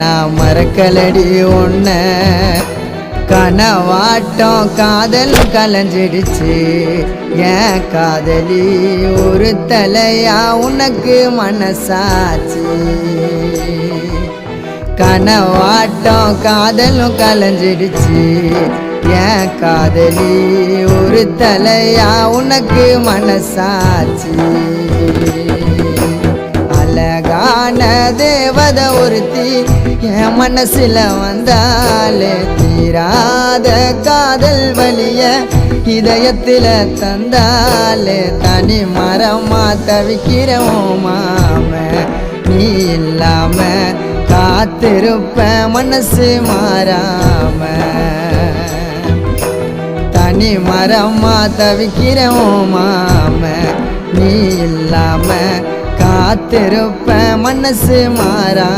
நான் மறக்கலடி ஒன்ன கனவாட்டம் காதல் கலைஞ்சிடுச்சு ஏன் காதலி ஒரு தலையா உனக்கு மனசாச்சு கனவாட்டம் காதலும் கலைஞ்சிடுச்சு ஏன் காதலி ஒரு தலையா உனக்கு மனசாச்சு அழகான தேவத ஒருத்தி என் மனசுல வந்தாலே தீராத காதல் வலிய இதயத்துல தந்தாலே தனி மரமா தவிக்கிறோம் மாம நீ இல்லாம காத்திருப்ப மனசு மாறாம தனி மரமா தவிக்கிறோம் மாம நீ இல்லாம காத்திருப்ப மனசு மாறா